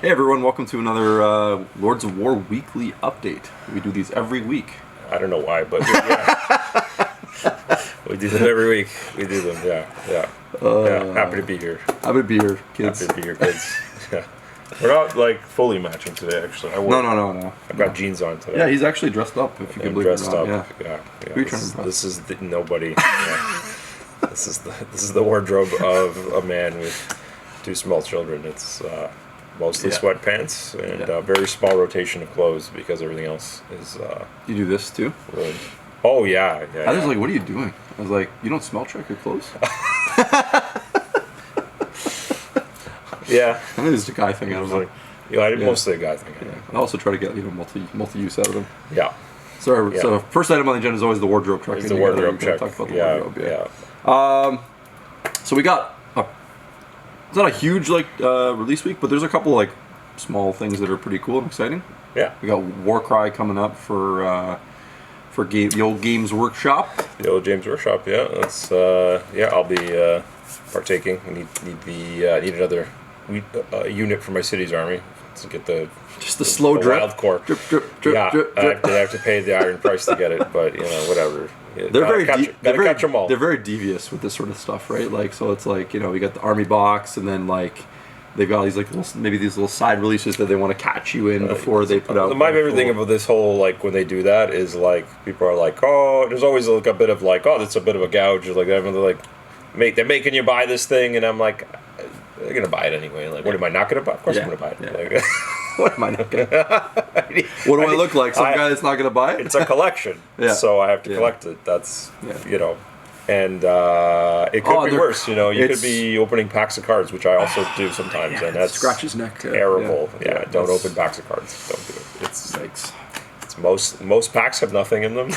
Hey everyone, welcome to another Lords of War weekly update. We do these every week. I don't know why, but yeah. We do them every week. We do them, yeah. Happy to be here. Happy to be here, kids. Happy to be here, kids. Yeah. We're not like fully matching today, actually. No. I've got jeans on today. Yeah, he's actually dressed up, if you can believe it or not. Yeah. Who are you trying to impress? This is nobody. Yeah. This is the wardrobe of a man with two small children. It's mostly sweatpants and a very small rotation of clothes because everything else is. You do this too? Ruined. Oh yeah. I was like, what are you doing? I was like, you don't smell check your clothes? Yeah. I think this is a guy thing. I was like, I did mostly a guy thing. Yeah. I also try to get multi-use out of them. Yeah. So first item on the agenda is always the wardrobe check. It's the wardrobe check. Talk about the wardrobe. So we got. It's not a huge release week, but there's a couple like small things that are pretty cool and exciting. Yeah. We got Warcry coming up for the old Games Workshop. The old Games Workshop, yeah. That's I'll be partaking. I need another unit for my city's army to get the slow drip. Wild core. Drip. I have to pay the iron price to get it, but whatever. They're catch them all. They're very devious with this sort of stuff, right? Like, so it's like, we got the army box, and then like they've got these like these little side releases that they want to catch you in before they put out. My favorite thing about this whole like when they do that is like people are like, oh, there's always like a bit of like, oh, that's a bit of a gouge, or like they're like, they're making you buy this thing, and I'm like, they're gonna buy it anyway. Like, what am I not gonna buy? Of course I'm gonna buy it. Yeah. Like, what am I not gonna? What do I look like? Some guy that's not gonna buy it? It's a collection, so I have to collect it. That's and it could be worse. You could be opening packs of cards, which I also do sometimes, and that's scratch his neck. Terrible. Don't open packs of cards. Don't do it. It's most packs have nothing in them,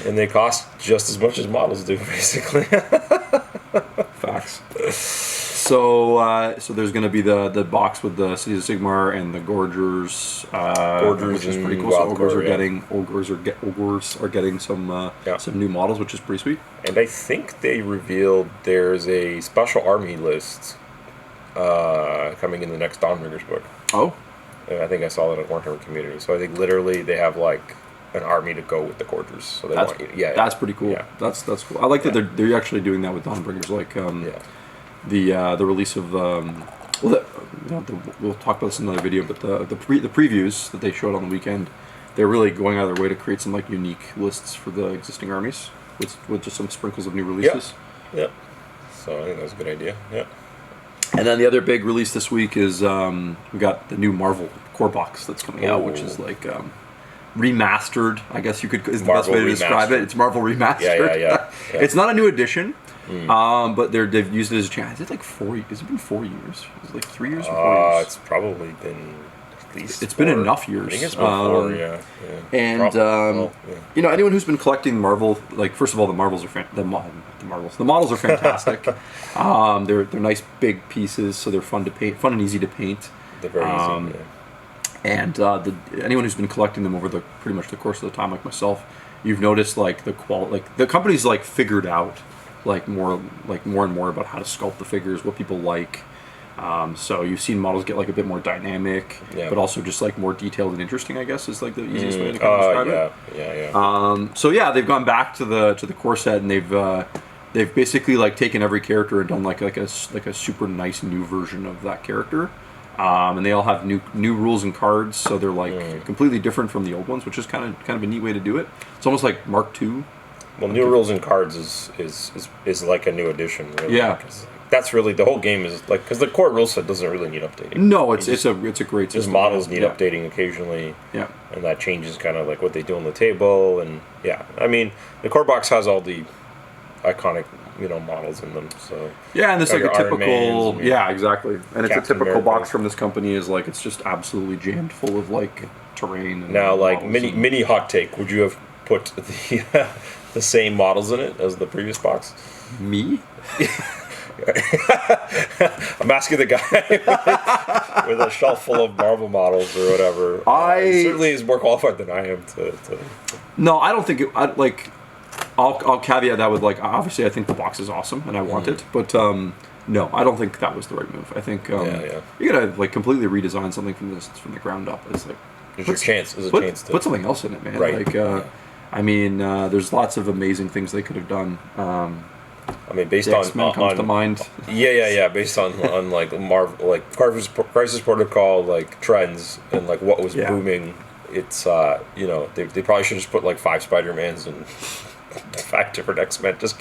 and they cost just as much as models do, basically. Facts. So there's going to be the box with the Cities of Sigmar and the Gorgers, which is pretty cool. So Ogres are getting some new models, which is pretty sweet. And I think they revealed there's a special army list coming in the next Dawnbringers book. Oh, and I think I saw that at Warhammer Community. So I think literally they have like an army to go with the Gorgers. So that's pretty cool. Yeah. That's cool. I like that they're actually doing that with Dawnbringers, like the release of we'll talk about this in another video, but the previews that they showed on the weekend, they're really going out of their way to create some like unique lists for the existing armies with just some sprinkles of new releases. Yeah. So I think that was a good idea. Yeah. And then the other big release this week is we got the new Marvel core box that's coming out, which is like remastered, I guess is the best way to describe it. It's Marvel Remastered. Yeah. It's not a new edition, but they've used it as a chance. Is it like 4 years? Has it been 4 years? Is it like 3 years or 4 years? It's probably been at least It's been enough years. I think it's been 4, yeah. And anyone who's been collecting Marvel, like, first of all, the models are fantastic. They're nice big pieces, so they're fun to paint, fun and easy to paint. They're very easy. And anyone who's been collecting them over pretty much the course of the time, like myself, you've noticed like the quality, like the company's like figured out more and more about how to sculpt the figures, what people like. So you've seen models get like a bit more dynamic, but also just like more detailed and interesting, I guess, is like the easiest way to kind of describe it. So they've gone back to the core set, and they've basically like taken every character and done like a super nice new version of that character. And they all have new rules and cards, so they're like completely different from the old ones, which is kind of a neat way to do it. It's almost like Mark II. Well, new rules and cards is like a new addition, really. Yeah. That's really the whole game is like, because the core rule set doesn't really need updating. No, it's a great just system. models need updating occasionally. Yeah. And that changes kind of like what they do on the table, and I mean the core box has all the iconic models in them. So and there's like a typical exactly, and it's a typical America box from this company is like it's just absolutely jammed full of like terrain. And now, like mini hot take, would you have put the same models in it as the previous box? Me? I'm asking the guy with a shelf full of Marvel models or whatever. He certainly is more qualified than I am to. No, I don't think I'll caveat that with like obviously I think the box is awesome and I want it, but No, I don't think that was the right move. I think you gotta like completely redesign something from the ground up. It's like there's your chance. There's a chance to put something else in it, man. Right. Like, I mean, there's lots of amazing things they could have done. I mean, based X-Men comes to mind. Yeah. Based on like Marvel, like Crisis Protocol, like trends and like what was booming. It's they probably should just put like 5 Spider-Mans and 5 different X-Men. Just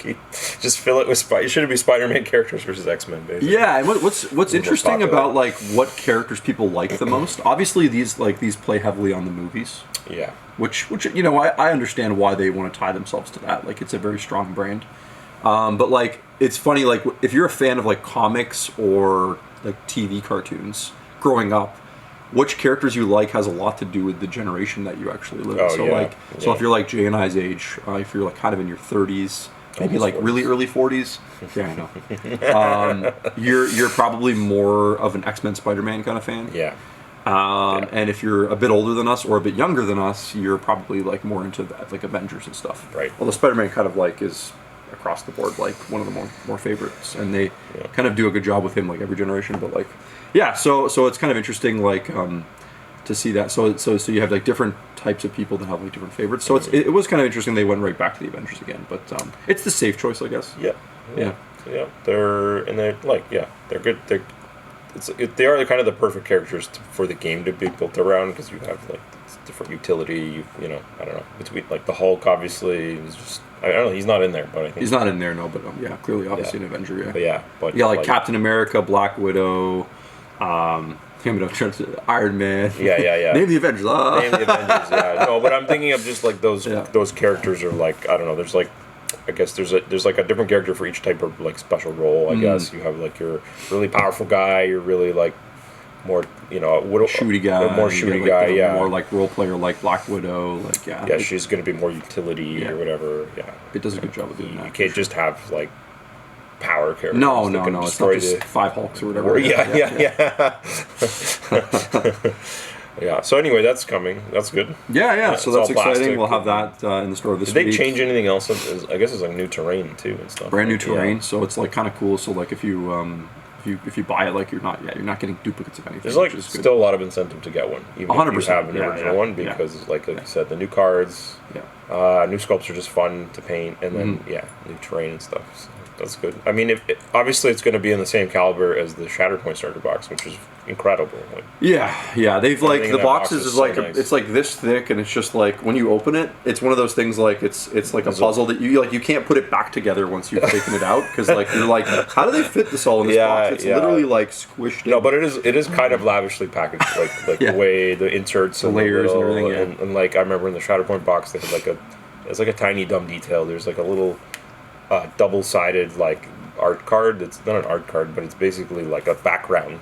fill it with It should be Spider-Man characters versus X-Men, basically. Yeah, and what's interesting about like what characters people like the most? Obviously, these play heavily on the movies. Yeah. Which I understand why they want to tie themselves to that. Like, it's a very strong brand. But like, it's funny, like if you're a fan of like comics or like TV cartoons growing up, which characters you like has a lot to do with the generation that you actually live in. So if you're like Jay and I's age, if you're like kind of in your 30s, maybe like 40s. Really early 40s, yeah, I know. You're probably more of an X-Men Spider-Man kind of fan. Yeah. And if you're a bit older than us or a bit younger than us, you're probably like more into that, like Avengers and stuff. Right. Although Spider-Man kind of like is across the board like one of the more favorites, and they kind of do a good job with him like every generation. But like, yeah, so it's kind of interesting like to see that. So you have like different types of people that have like different favorites. So it was kind of interesting they went right back to the Avengers again. But it's the safe choice, I guess. Yeah. They're good. They are kind of the perfect characters for the game to be built around, because you have like different utility. I don't know, between like the Hulk obviously is just, I don't know, he's not in there, but I think he's not in there, no. But clearly, obviously an Avenger. Yeah. But like Captain America, Black Widow, Iron Man. Yeah. Name the Avengers. Name the Avengers. Yeah. No, but I'm thinking of just like those characters are like, I don't know. There's like, I guess there's like a different character for each type of like special role. I guess you have like your really powerful guy. You're really like more, shooty guy. More shooty guy. Yeah. More like role player, like Black Widow. Like Yeah, she's gonna be more utility or whatever. Yeah. It does a good job of doing that. You can't just have like power characters. No. It's not just 5 Hulks or whatever. Yeah. Yeah. So anyway, that's coming. That's good. Yeah. So that's exciting. We'll have that in the store this week. Did they change anything else? I guess it's like new terrain too and stuff. Brand new terrain. Yeah. So it's like kind of cool. So like if you buy it, like you're not getting duplicates of anything. There's like still a lot of incentive to get one, even 100%, if you have an original one, because like you said, the new cards, new sculpts are just fun to paint, and then new terrain and stuff. So that's good. I mean, obviously it's going to be in the same caliber as the Shatterpoint starter box, which is incredible. Like, they've like the boxes is like so nice. It's like this thick, and it's just like when you open it, it's one of those things like it's like a puzzle that you can't put it back together once you've taken it out, because like you're like, how do they fit this all in this box? It's literally like squished in. No, but it is kind of lavishly packaged, like the way the inserts, the layers and everything. And like I remember in the Shatterpoint box, they had it's like a tiny dumb detail. There's like a little double-sided like art card. It's not an art card, but it's basically like a background,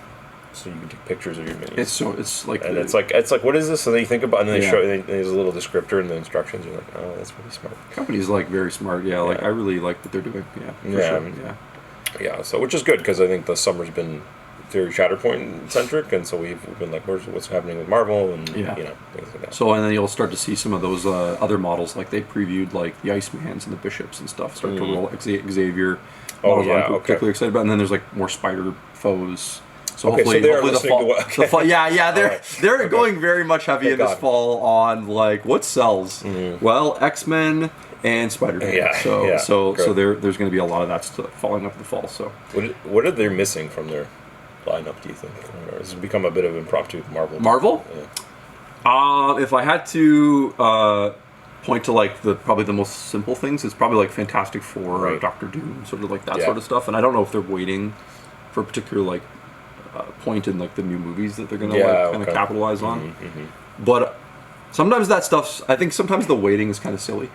so you can take pictures of your minis. It's like what is this? And then you think about, and then they show. There's a little descriptor in the instructions. You're like, oh, that's really smart. Company's like very smart. Yeah, like I really like what they're doing. Yeah. So which is good, because I think the summer's been very Shatterpoint centric, and so we've been like, what's happening with Marvel, and things like that. So and then you'll start to see some of those other models, like they previewed like the Icemans and the Bishops and stuff start to roll. Xavier. I'm particularly excited about, and then there's like more Spider foes. So hopefully the fall. They're going very much heavy in this fall on like what sells. Well, X-Men and Spider-Man. So there's going to be a lot of that stuff falling up in the fall. So what are they missing from their lineup, do you think? Or has it become a bit of impromptu with Marvel? Yeah. If I had to point to like probably the most simple things, it's probably like Fantastic Four, Doctor Doom, sort of like that sort of stuff. And I don't know if they're waiting for a particular like point in like the new movies that they're gonna kind of capitalize on. But sometimes that stuff's, I think sometimes the waiting is kind of silly.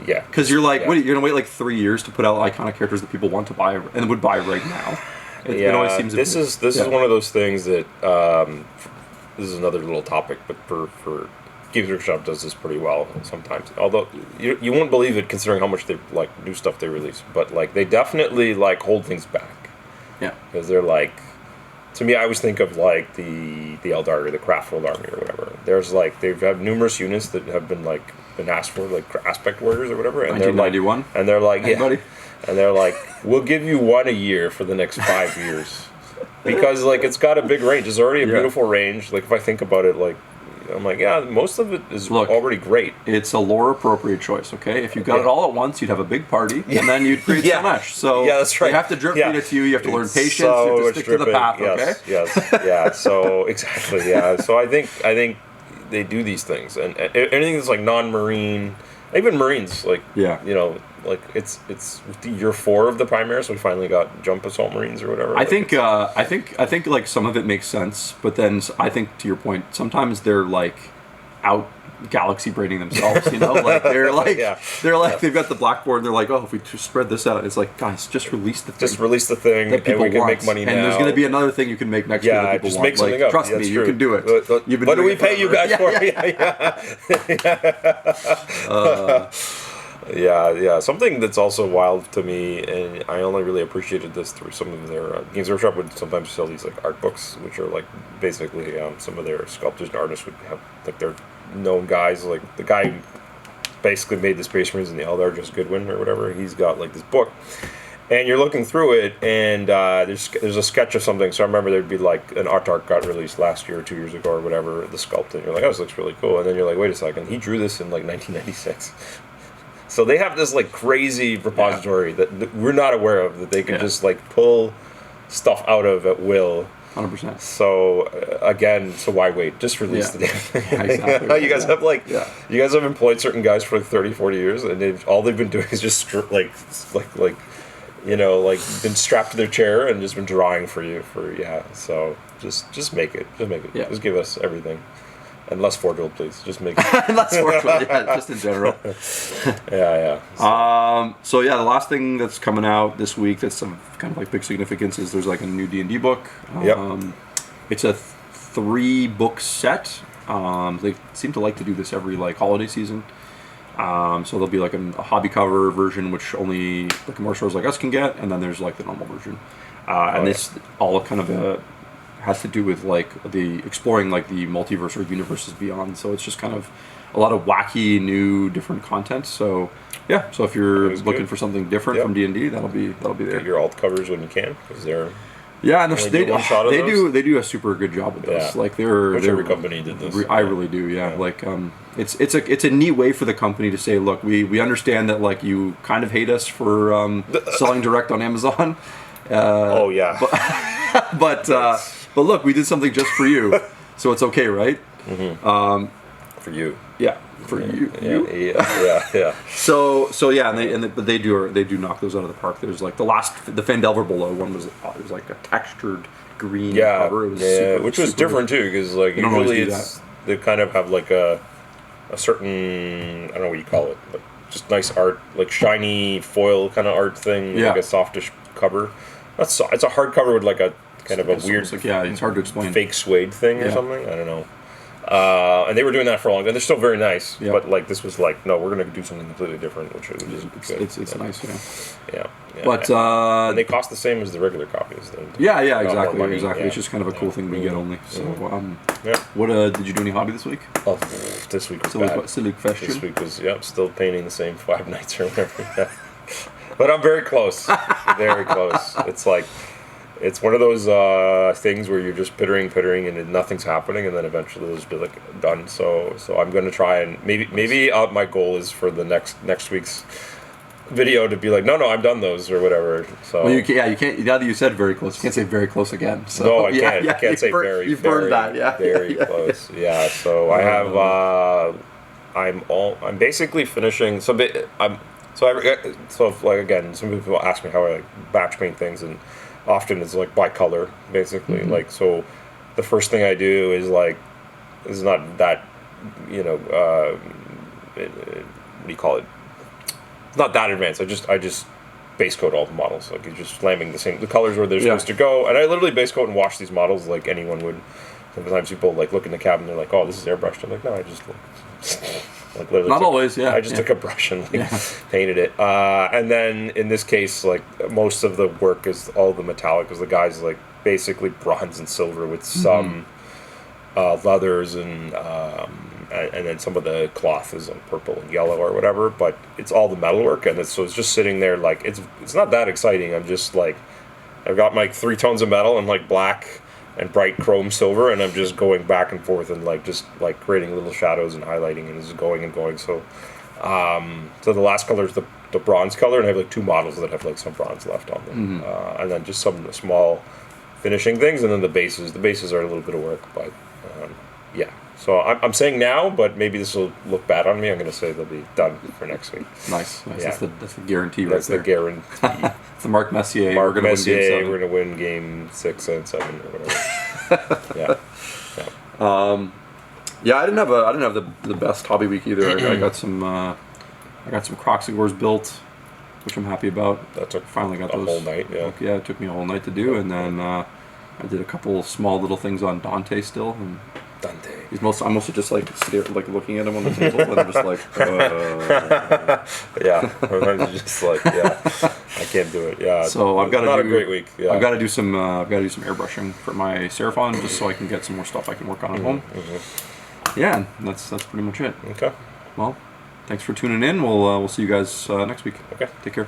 Yeah. Because you're like, what, you're gonna wait like 3 years to put out iconic characters that people want to buy and would buy right now. It always seems this is one of those things that this is another little topic, but for Games Workshop does this pretty well sometimes. Although you won't believe it, considering how much they like new stuff they release, but like they definitely like hold things back. Yeah. Because they're like, to me, I always think of like the Eldar or the Craftworld Army or whatever. There's like they've had numerous units that have been asked for, like Aspect Warriors or whatever, and 1991. They're like, and they're like, "We'll give you one a year for the next 5 years," because like it's got a big range. It's already a beautiful range. Like if I think about it, like I'm like, yeah, most of it is already great. It's a lore appropriate choice. Okay, if you got it all at once, you'd have a big party, and then you'd create so much. So that's right. You have to drip feed it to you. You have to learn patience. So you have to stick to the path. Yes, okay. Yeah. So exactly. Yeah. So I think they do these things, and anything that's like non-marine, even Marines, like like it's year 4 of the Primaris. We finally got jump assault Marines or whatever. I think like some of it makes sense, but then I think to your point, sometimes they're like out galaxy braiding themselves. Like they're like they've got the blackboard and they're like, oh, if we spread this out, it's like, guys, just release the thing. Just release the thing, that people and we can want. make money now. And there's going to be another thing you can make next year that people just want. make something like, up. Trust me, you can do it. What do we pay you guys for? Yeah. Something that's also wild to me, and I only really appreciated this through some of their Games Workshop would sometimes sell these like art books, which are like basically some of their sculptors and artists would have like their known guys. Like the guy who basically made the Space Marines in the Eldar, just Goodwin or whatever. He's got like this book, and you're looking through it, and there's a sketch of something. So I remember there'd be like an art got released last year or 2 years ago or whatever. The sculpt, and you're like, oh, this looks really cool. And then you're like, wait a second, he drew this in like 1996. So they have this like crazy repository that we're not aware of, that they can just like pull stuff out of at will. 100%. So again, so why wait? Just release the damn thing. Exactly. You guys have you guys have employed certain guys for like 30, 40 years, and all they've been doing is just been strapped to their chair and just been drawing for you So just make it. Yeah. Just give us everything. And less Forgeworld, please. Just make it. Less Forgeworld, just in general. Yeah. So the last thing that's coming out this week that's some kind of like big significance is there's like a new D&D book. It's a 3-book set. They seem to like to do this every like holiday season. So there'll be like a hobby cover version, which only like more stores like us can get, and then there's like the normal version. This all kind of has to do with like the exploring like the multiverse or universes beyond. So it's just kind of a lot of wacky, new, different content. So so if you're looking for something different from D&D, that'll be there. Get your alt covers when you can, because they're and they do a super good job with this. Like every company did this. I really do. Like it's a neat way for the company to say, look, we understand that like you kind of hate us for selling direct on Amazon. But look, we did something just for you, so it's okay, right? Mm-hmm. For you. Yeah, for you. Yeah. So but they do knock those out of the park. There's like the Fandelver Below one was like a textured green cover. It was which was different too, because like usually they kind of have like a certain, I don't know what you call it, but just nice art, like shiny foil kind of art thing, like a softish cover. It's a hard cover with like a kind of a weird, like, it's hard to explain, fake suede thing or something. I don't know. And they were doing that for a long time. They're still very nice, but like this was like, no, we're going to do something completely different, which is good. It's nice, Yeah. But and they cost the same as the regular copies. Exactly. It's just kind of a cool thing we get only. So, what did you do any hobby this week? Oh, this week was bad. This week was still painting the same 5 nights or whatever. But I'm very close. Very close. It's like, it's one of those things where you're just pittering, and nothing's happening, and then eventually it'll just be like done. So I'm going to try and maybe my goal is for the next week's video to be like, no, I've done those or whatever. So you can't. Now that you said very close, you can't say very close again. So no, I can't. I can't say very. You've burned that. Very close. Yeah. So I have. I'm basically finishing. So like again, some people ask me how I like batch paint things, and often it's like by color, basically. Mm-hmm. Like, so the first thing I do is like, it's not that, what do you call it? It's not that advanced. I just base coat all the models. Like, you're just slamming the colors where they're supposed to go. And I literally base coat and wash these models like anyone would. Sometimes people like look in the cabinet and they're like, oh, this is airbrushed. I'm like, no, I just like literally not always, I just took a brush and painted it. And then in this case, like most of the work is all the metallic, because the guy's like basically bronze and silver with some leathers and and then some of the cloth is like purple and yellow or whatever. But it's all the metalwork, and so it's just sitting there like it's not that exciting. I'm just like I've got my 3 tones of metal and like black and bright chrome silver, and I'm just going back and forth and like just like creating little shadows and highlighting and just going and going. So so the last color is the bronze color, and I have like 2 models that have like some bronze left on them, and then just some small finishing things, and then the bases are a little bit of work, but yeah. So I'm saying now, but maybe this will look bad on me. I'm going to say they'll be done for next week. Nice. Yeah. That's the guarantee That's right the there. guarantee. It's the Mark Messier. Mark we're gonna Messier, win we're going to win game 6 and 7 or whatever. Yeah. Yeah, I didn't have the best hobby week either. I got some Croxigores built, which I'm happy about. That took Finally got a those. whole night, yeah. Yeah, it took me a whole night to do, and then I did a couple small little things on Dante still. And Dante. I'm mostly just like looking at him on the table, and I'm just like, Yeah, I'm just like, yeah, I can't do it. Yeah, So I've got to not do a great week. Yeah, I've got to do some airbrushing for my Seraphon, just so I can get some more stuff I can work on at home. Yeah, and that's pretty much it. Okay. Well, thanks for tuning in. We'll see you guys next week. Okay. Take care.